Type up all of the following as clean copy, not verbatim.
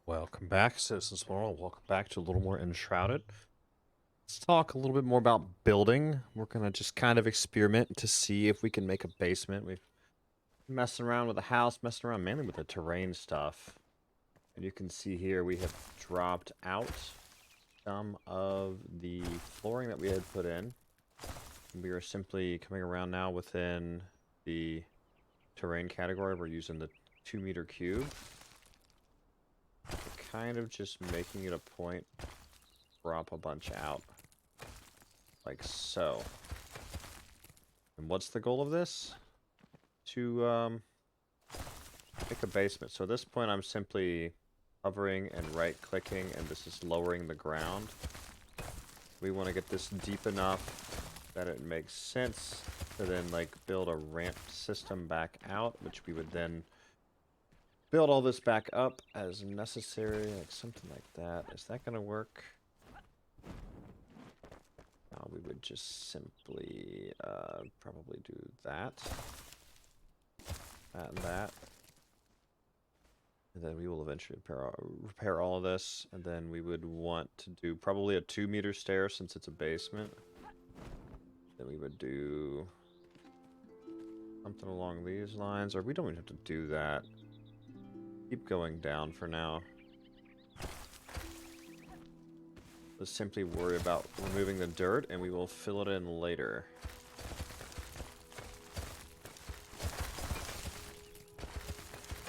Welcome back, Citizens World. Welcome back to a little more Enshrouded. Let's talk a little bit more about building. We're going to just kind of experiment to see if we can make a basement. We've been messing around with the house, messing around mainly with the terrain stuff. And you can see here we have dropped out some of the flooring that we had put in. We are simply coming around now within the terrain category. We're using the 2-meter cube. We're kind of just making it a point to drop a bunch out. Like so. And what's the goal of this? To make a basement. So at this point I'm simply hovering and right-clicking, and this is lowering the ground. We want to get this deep enough that it makes sense to then like build a ramp system back out, which we would then build all this back up as necessary, like something like that. Is that going to work? No, we would just simply probably do that. That and that. And then we will eventually repair all of this. And then we would want to do probably a 2-meter stair since it's a basement. Then we would do something along these lines. Or we don't even have to do that. Keep going down for now. Let's simply worry about removing the dirt, and we will fill it in later.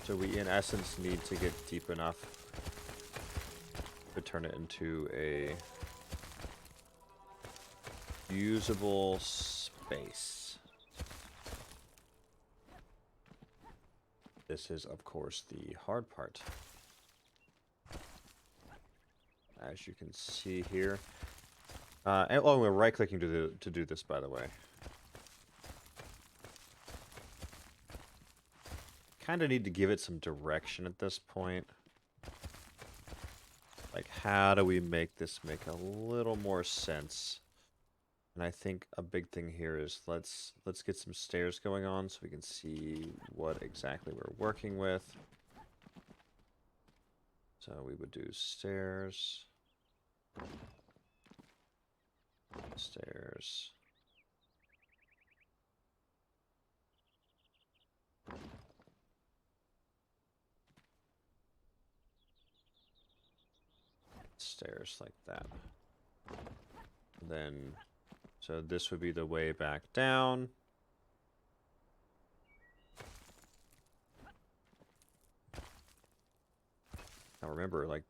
So we, in essence, need to get deep enough to turn it into a usable space. This is, of course, the hard part. As you can see here. We're right-clicking to do this, by the way. Kind of need to give it some direction at this point. Like, how do we make this make a little more sense? And I think a big thing here is let's get some stairs going on so we can see what exactly we're working with. So we would do stairs. Stairs. Stairs like that. Then, so this would be the way back down. Now remember, like,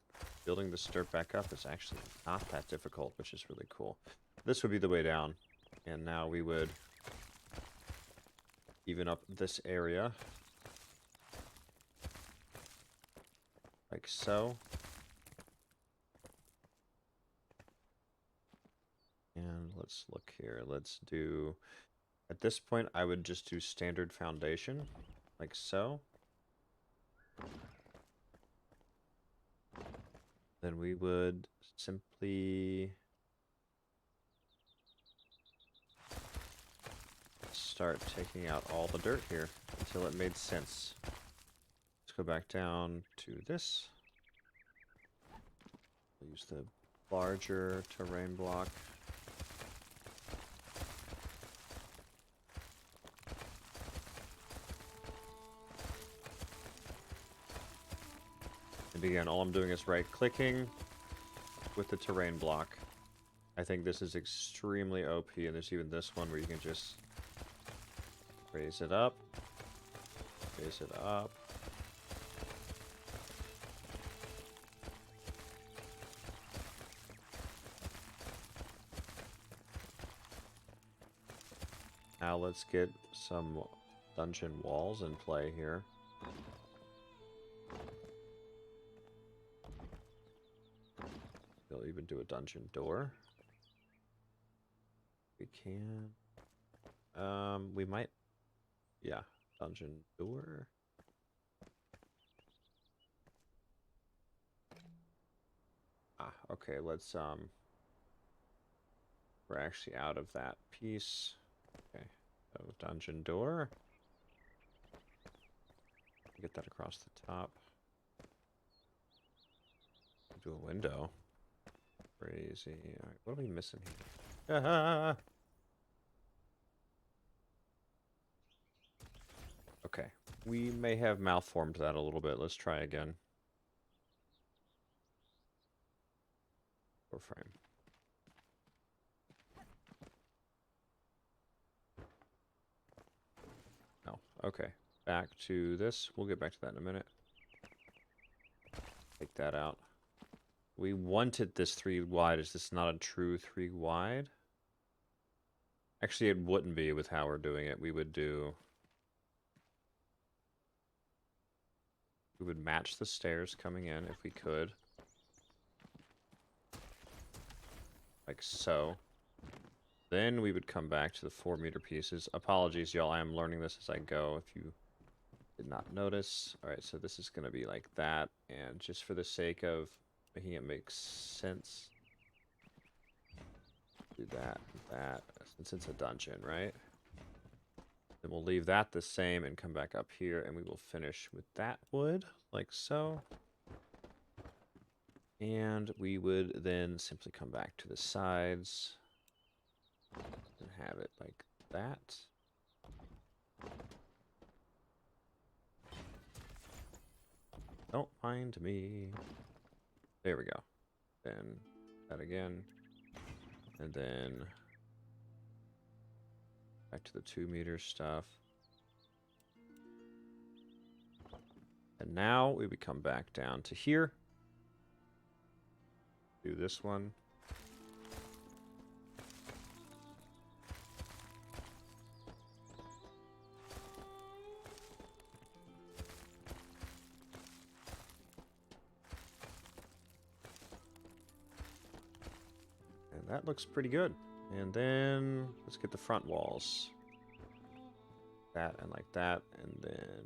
building this dirt back up is actually not that difficult, which is really cool. This would be the way down. And now we would even up this area. Like so. And let's look here. Let's do... At this point, I would just do standard foundation. Like so. Then we would simply start taking out all the dirt here until it made sense. Let's go back down to this. Use the larger terrain block. And again, all I'm doing is right-clicking with the terrain block. I think this is extremely OP, and there's even this one where you can just raise it up, raise it up. Now let's get some dungeon walls in play here. We'll even do a dungeon door. We can. We might. Yeah, dungeon door. Ah, okay, let's, we're actually out of that piece. Okay, so dungeon door. Get that across the top. to a window. Crazy. All right, what are we missing here? Ah! Okay, we may have malformed that a little bit. Let's try again. Door frame. No. Okay. Back to this. We'll get back to that in a minute. Take that out. We wanted this 3 wide. Is this not a true 3 wide? Actually, it wouldn't be with how we're doing it. We would match the stairs coming in if we could. Like so. Then we would come back to the 4-meter pieces. Apologies, y'all. I am learning this as I go. If you did not notice. All right, so this is going to be like that. And just for the sake of making it make sense, do that, since it's a dungeon, right? Then we'll leave that the same and come back up here, and we will finish with that wood, like so. And we would then simply come back to the sides and have it like that. Don't mind me. There we go. Then that again. And then back to the 2-meter stuff. And now we would come back down to here. Do this one. And that looks pretty good. And then let's get the front walls. That and like that, and then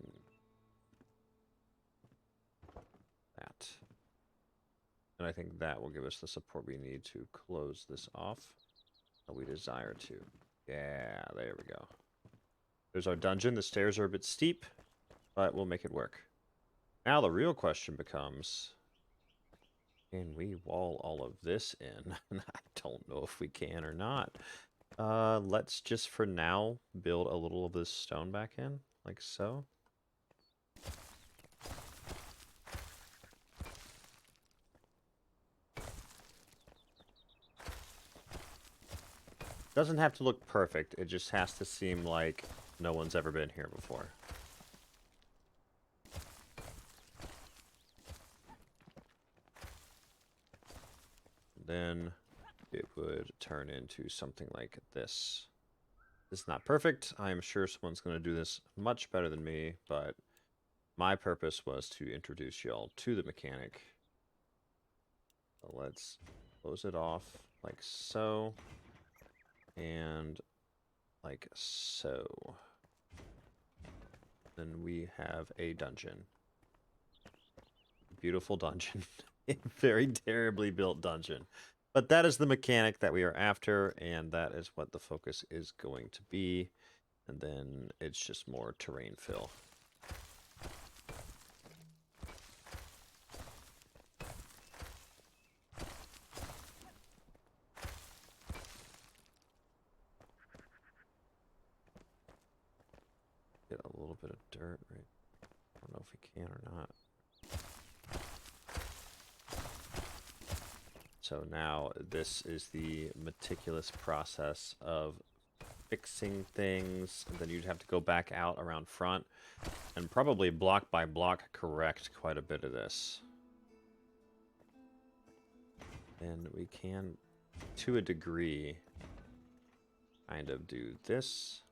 that. And I think that will give us the support we need to close this off how we desire to. Yeah, there we go. There's our dungeon. The stairs are a bit steep, but we'll make it work. Now the real question becomes, can we wall all of this in? I don't know if we can or not. Let's just for now build a little of this stone back in, like so. Doesn't have to look perfect, it just has to seem like no one's ever been here before. Then it would turn into something like this. This is not perfect. I am sure someone's going to do this much better than me, but my purpose was to introduce y'all to the mechanic. So let's close it off like so, and like so. Then we have a dungeon. Beautiful dungeon. A very terribly built dungeon. But that is the mechanic that we are after, and that is what the focus is going to be. And then it's just more terrain fill. Get a little bit of dirt, right? I don't know if we can or not. So now this is the meticulous process of fixing things, and then you'd have to go back out around front and probably block by block correct quite a bit of this. And we can, to a degree, kind of do this.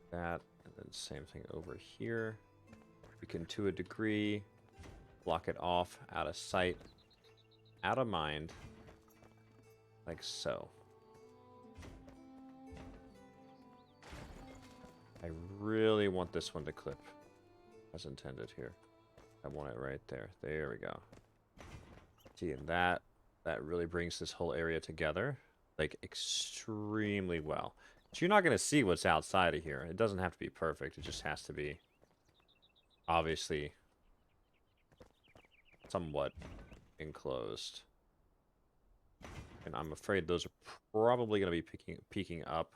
That, and then same thing over here. We can, to a degree, block it off, out of sight, out of mind, like so. I really want this one to clip, as intended here. I want it right there. There we go. See, and that really brings this whole area together, like, extremely well. But you're not going to see what's outside of here. It doesn't have to be perfect. It just has to be obviously somewhat enclosed. And I'm afraid those are probably going to be peeking up.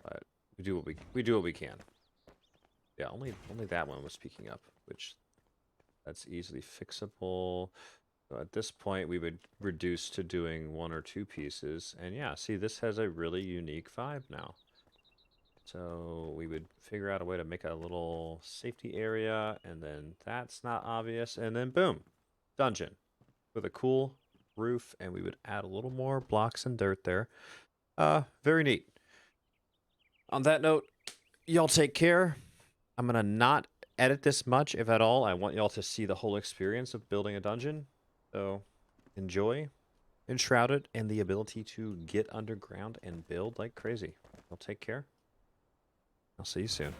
But we do what we can. Yeah, only that one was peeking up, which that's easily fixable. So at this point, we would reduce to doing 1 or 2 pieces. And yeah, see, this has a really unique vibe now. So we would figure out a way to make a little safety area, and then that's not obvious. And then boom, dungeon with a cool roof, and we would add a little more blocks and dirt there. Very neat. On that note, y'all take care. I'm going to not edit this much, if at all. I want y'all to see the whole experience of building a dungeon. So enjoy Enshrouded and the ability to get underground and build like crazy. Y'all take care. I'll see you soon.